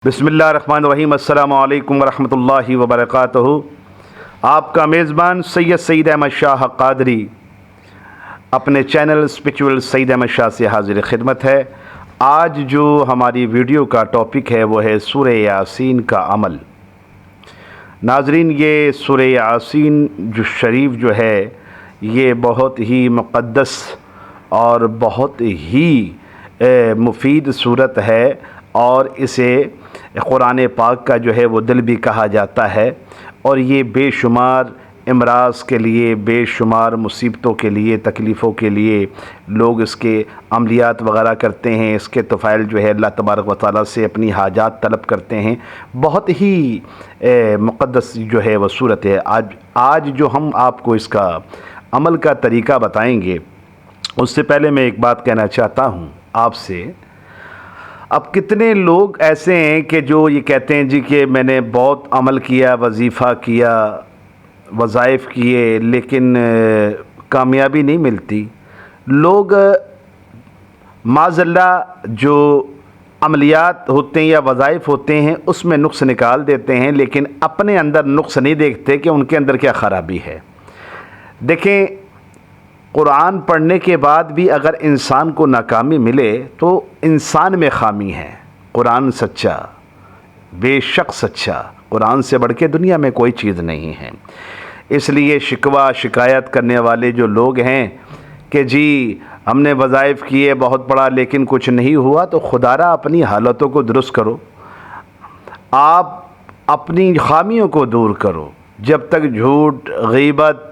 بسم اللہ الرحمن الرحیم۔ السلام علیکم ورحمۃ اللہ وبرکاتہ۔ آپ کا میزبان سید احمد شاہ قادری اپنے چینل اسپریچول سید احمد شاہ سے حاضر خدمت ہے۔ آج جو ہماری ویڈیو کا ٹاپک ہے وہ ہے سورہ یاسین کا عمل۔ ناظرین، یہ سورہ یاسین جو شریف جو ہے یہ بہت ہی مقدس اور بہت ہی مفید صورت ہے، اور اسے قرآن پاک کا جو ہے وہ دل بھی کہا جاتا ہے، اور یہ بے شمار امراض کے لیے، بے شمار مصیبتوں کے لیے، تکلیفوں کے لیے لوگ اس کے عملیات وغیرہ کرتے ہیں، اس کے طفیل جو ہے اللہ تبارک و تعالیٰ سے اپنی حاجات طلب کرتے ہیں۔ بہت ہی مقدس جو ہے وہ صورت ہے۔ آج جو ہم آپ کو اس کا عمل کا طریقہ بتائیں گے، اس سے پہلے میں ایک بات کہنا چاہتا ہوں آپ سے۔ اب کتنے لوگ ایسے ہیں کہ جو یہ کہتے ہیں جی کہ میں نے بہت عمل کیا، وظیفہ کیا، وظائف کیے، لیکن کامیابی نہیں ملتی۔ لوگ معاذ اللہ جو عملیات ہوتے ہیں یا وظائف ہوتے ہیں اس میں نقص نکال دیتے ہیں، لیکن اپنے اندر نقص نہیں دیکھتے کہ ان کے اندر کیا خرابی ہے۔ دیکھیں، قرآن پڑھنے کے بعد بھی اگر انسان کو ناکامی ملے تو انسان میں خامی ہے۔ قرآن سچا، بے شک سچا، قرآن سے بڑھ کے دنیا میں کوئی چیز نہیں ہے۔ اس لیے شکوہ شکایت کرنے والے جو لوگ ہیں کہ جی ہم نے وظائف کیے، بہت پڑھا، لیکن کچھ نہیں ہوا، تو خدا را اپنی حالتوں کو درست کرو، آپ اپنی خامیوں کو دور کرو۔ جب تک جھوٹ، غیبت،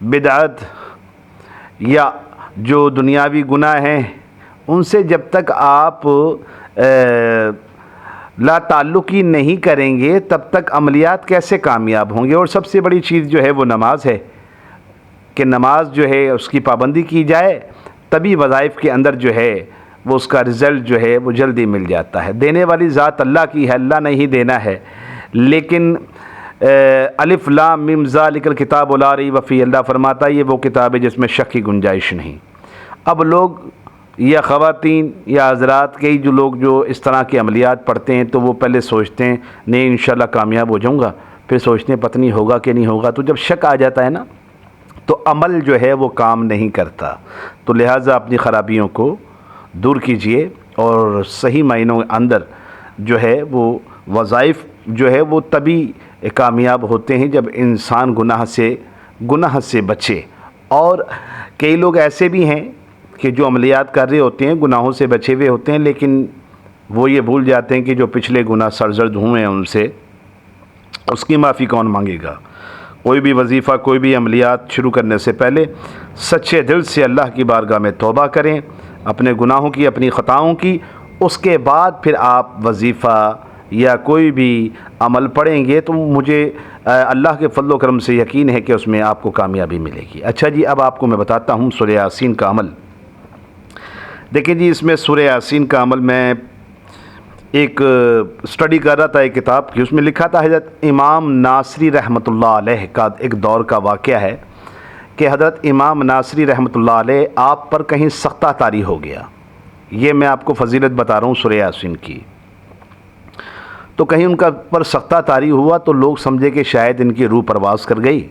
بدعت یا جو دنیاوی گناہ ہیں ان سے جب تک آپ لا تعلقی نہیں کریں گے، تب تک عملیات کیسے کامیاب ہوں گے؟ اور سب سے بڑی چیز جو ہے وہ نماز ہے، کہ نماز جو ہے اس کی پابندی کی جائے، تبھی وظائف کے اندر جو ہے وہ اس کا رزلٹ جو ہے وہ جلدی مل جاتا ہے۔ دینے والی ذات اللہ کی ہے، اللہ نے ہی دینا ہے، لیکن الف لام میم ذالک الکتاب لا ریب فیہ، اللہ فرماتا ہے یہ وہ کتاب ہے جس میں شک کی گنجائش نہیں۔ اب لوگ یا خواتین یا حضرات کئی جو لوگ جو اس طرح کے عملیات پڑھتے ہیں تو وہ پہلے سوچتے ہیں نہیں انشاءاللہ کامیاب ہو جاؤں گا، پھر سوچتے ہیں پتہ نہیں ہوگا کہ نہیں ہوگا، تو جب شک آ جاتا ہے نا تو عمل جو ہے وہ کام نہیں کرتا۔ تو لہٰذا اپنی خرابیوں کو دور کیجئے، اور صحیح معنوں اندر جو ہے وہ وظائف جو ہے وہ تبھی کامیاب ہوتے ہیں جب انسان گناہ سے بچے۔ اور کئی لوگ ایسے بھی ہیں کہ جو عملیات کر رہے ہوتے ہیں، گناہوں سے بچے ہوئے ہوتے ہیں، لیکن وہ یہ بھول جاتے ہیں کہ جو پچھلے گناہ سرزد ہوئے ہیں ان سے اس کی معافی کون مانگے گا۔ کوئی بھی وظیفہ، کوئی بھی عملیات شروع کرنے سے پہلے سچے دل سے اللہ کی بارگاہ میں توبہ کریں اپنے گناہوں کی، اپنی خطاؤں کی، اس کے بعد پھر آپ وظیفہ یا کوئی بھی عمل پڑھیں گے تو مجھے اللہ کے فضل و کرم سے یقین ہے کہ اس میں آپ کو کامیابی ملے گی۔ اچھا جی، اب آپ کو میں بتاتا ہوں سورہ یاسین کا عمل۔ دیکھیں جی، اس میں سورہ یاسین کا عمل میں ایک اسٹڈی کر رہا تھا ایک کتاب کی، اس میں لکھا تھا حضرت امام ناصری رحمۃ اللہ علیہ کا ایک دور کا واقعہ ہے کہ حضرت امام ناصری رحمۃ اللہ علیہ آپ پر کہیں سختہ طاری ہو گیا۔ یہ میں آپ کو فضیلت بتا رہا ہوں سورہ یاسین کی۔ تو کہیں ان کا پر سختہ طاری ہوا تو لوگ سمجھے کہ شاید ان کی روح پرواز کر گئی۔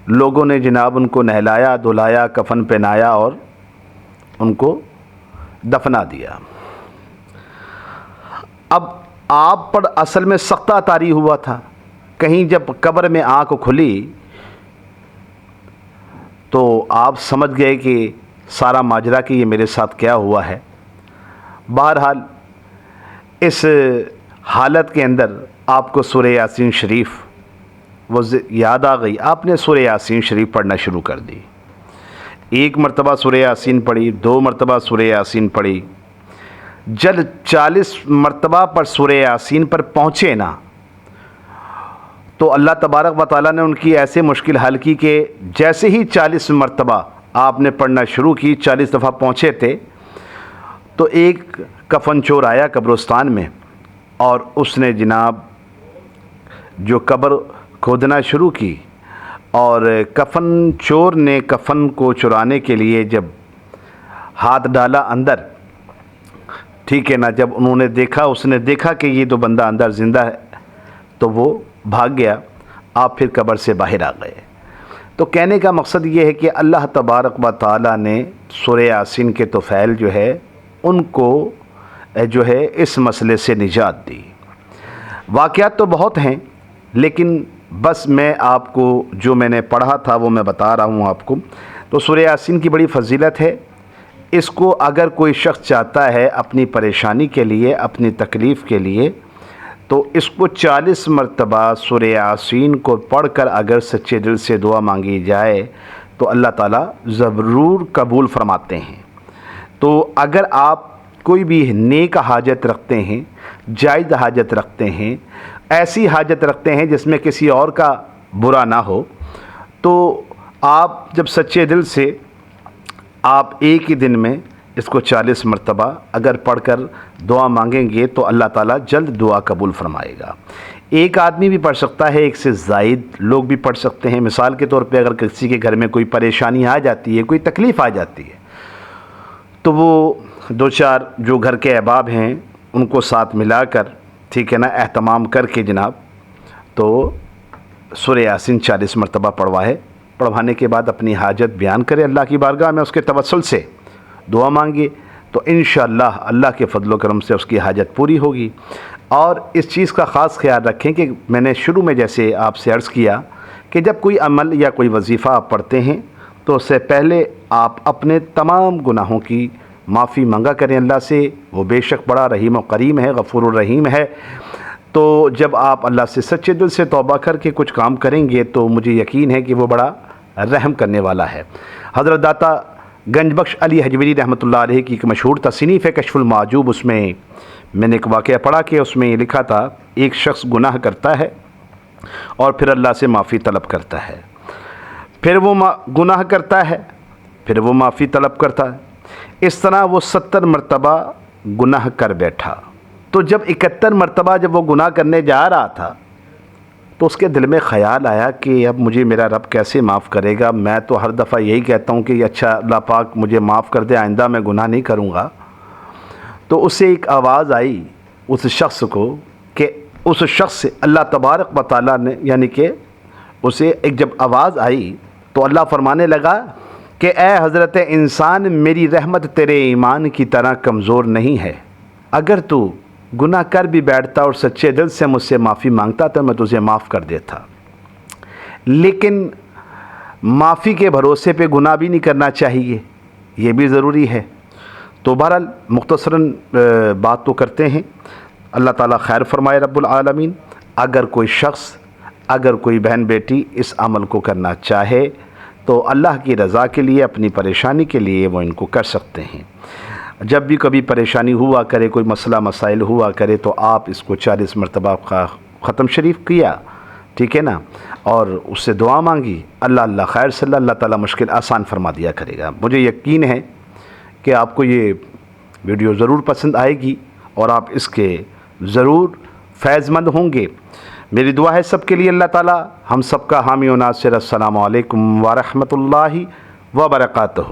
لوگوں نے جناب ان کو نہلایا، دھلایا، کفن پہنایا اور ان کو دفنا دیا۔ اب آپ پر اصل میں سختہ طاری ہوا تھا، کہیں جب قبر میں آنکھ کھلی تو آپ سمجھ گئے کہ سارا ماجرا کہ یہ میرے ساتھ کیا ہوا ہے۔ بہرحال اس حالت کے اندر آپ کو سورہ یاسین شریف وہ یاد آ گئی، آپ نے سورہ یاسین شریف پڑھنا شروع کر دی۔ ایک مرتبہ سورہ یاسین پڑھی، 2 مرتبہ سورہ یاسین پڑھی۔ جب 40 مرتبہ پر سورہ یاسین پر پہنچے نا تو اللہ تبارک و تعالیٰ نے ان کی ایسے مشکل حل کی کہ جیسے ہی 40 مرتبہ آپ نے پڑھنا شروع کی، 40 دفعہ پہنچے تھے تو ایک کفن چور آیا قبرستان میں، اور اس نے جناب جو قبر کھودنا شروع کی، اور کفن چور نے کفن کو چرانے کے لیے جب ہاتھ ڈالا اندر، ٹھیک ہے نا، جب انہوں نے دیکھا، اس نے دیکھا کہ یہ تو بندہ اندر زندہ ہے، تو وہ بھاگ گیا، آپ پھر قبر سے باہر آ گئے۔ تو کہنے کا مقصد یہ ہے کہ اللہ تبارک و تعالیٰ نے سورہ یاسین کے طفیل جو ہے ان کو جو ہے اس مسئلے سے نجات دی۔ واقعات تو بہت ہیں، لیکن بس میں آپ کو جو میں نے پڑھا تھا وہ میں بتا رہا ہوں آپ کو۔ تو سورہ یاسین کی بڑی فضیلت ہے، اس کو اگر کوئی شخص چاہتا ہے اپنی پریشانی کے لیے، اپنی تکلیف کے لیے، تو اس کو 40 مرتبہ سورہ یاسین کو پڑھ کر اگر سچے دل سے دعا مانگی جائے تو اللہ تعالیٰ ضرور قبول فرماتے ہیں۔ تو اگر آپ کوئی بھی نیک حاجت رکھتے ہیں، جائز حاجت رکھتے ہیں، ایسی حاجت رکھتے ہیں جس میں کسی اور کا برا نہ ہو، تو آپ جب سچے دل سے آپ ایک ہی دن میں اس کو 40 مرتبہ اگر پڑھ کر دعا مانگیں گے تو اللہ تعالیٰ جلد دعا قبول فرمائے گا۔ ایک آدمی بھی پڑھ سکتا ہے، ایک سے زائد لوگ بھی پڑھ سکتے ہیں۔ مثال کے طور پہ اگر کسی کے گھر میں کوئی پریشانی آ جاتی ہے، کوئی تکلیف آ جاتی ہے، تو وہ 2-4 جو گھر کے احباب ہیں ان کو ساتھ ملا کر، ٹھیک ہے نا، اہتمام کر کے جناب، تو سورہ یاسین 40 مرتبہ پڑھوانے کے بعد اپنی حاجت بیان کرے، اللہ کی بارگاہ میں اس کے توسل سے دعا مانگے، تو انشاءاللہ اللہ کے فضل و کرم سے اس کی حاجت پوری ہوگی۔ اور اس چیز کا خاص خیال رکھیں کہ میں نے شروع میں جیسے آپ سے عرض کیا کہ جب کوئی عمل یا کوئی وظیفہ آپ پڑھتے ہیں تو اس سے پہلے آپ اپنے تمام گناہوں کی معافی مانگا کریں اللہ سے، وہ بے شک بڑا رحیم و کریم ہے، غفور الرحیم ہے۔ تو جب آپ اللہ سے سچے دل سے توبہ کر کے کچھ کام کریں گے تو مجھے یقین ہے کہ وہ بڑا رحم کرنے والا ہے۔ حضرت داتا گنج بخش علی حجویری رحمۃ اللہ علیہ کی ایک مشہور تصنیف ہے کشف المعجوب، اس میں نے ایک واقعہ پڑھا کہ اس میں یہ لکھا تھا، ایک شخص گناہ کرتا ہے اور پھر اللہ سے معافی طلب کرتا ہے، پھر وہ گناہ کرتا ہے، پھر وہ معافی طلب کرتا ہے، اس طرح وہ 70 مرتبہ گناہ کر بیٹھا۔ تو جب 71 مرتبہ جب وہ گناہ کرنے جا رہا تھا تو اس کے دل میں خیال آیا کہ اب مجھے میرا رب کیسے معاف کرے گا، میں تو ہر دفعہ یہی کہتا ہوں کہ اچھا اللہ پاک مجھے معاف کر دے، آئندہ میں گناہ نہیں کروں گا۔ تو اسے ایک آواز آئی اس شخص کو کہ اس شخص سے اللہ تبارک و تعالیٰ نے، یعنی کہ اسے ایک جب آواز آئی تو اللہ فرمانے لگا کہ اے حضرت انسان، میری رحمت تیرے ایمان کی طرح کمزور نہیں ہے، اگر تو گناہ کر بھی بیٹھتا اور سچے دل سے مجھ سے معافی مانگتا تو میں تجھے معاف کر دیتا، لیکن معافی کے بھروسے پہ گناہ بھی نہیں کرنا چاہیے، یہ بھی ضروری ہے۔ تو بہرحال مختصراً بات تو کرتے ہیں، اللہ تعالیٰ خیر فرمائے رب العالمین۔ اگر کوئی شخص، اگر کوئی بہن بیٹی اس عمل کو کرنا چاہے تو اللہ کی رضا کے لیے، اپنی پریشانی کے لیے وہ ان کو کر سکتے ہیں۔ جب بھی کبھی پریشانی ہوا کرے، کوئی مسئلہ مسائل ہوا کرے تو آپ اس کو 40 مرتبہ ختم شریف کیا، ٹھیک ہے نا، اور اس سے دعا مانگی، اللہ خیر صلی اللہ تعالیٰ مشکل آسان فرما دیا کرے گا۔ مجھے یقین ہے کہ آپ کو یہ ویڈیو ضرور پسند آئے گی اور آپ اس کے ضرور فیض مند ہوں گے۔ میری دعا ہے سب کے لیے، اللہ تعالیٰ ہم سب کا حامی و ناصر۔ السلام علیکم ورحمۃ اللہ وبرکاتہ۔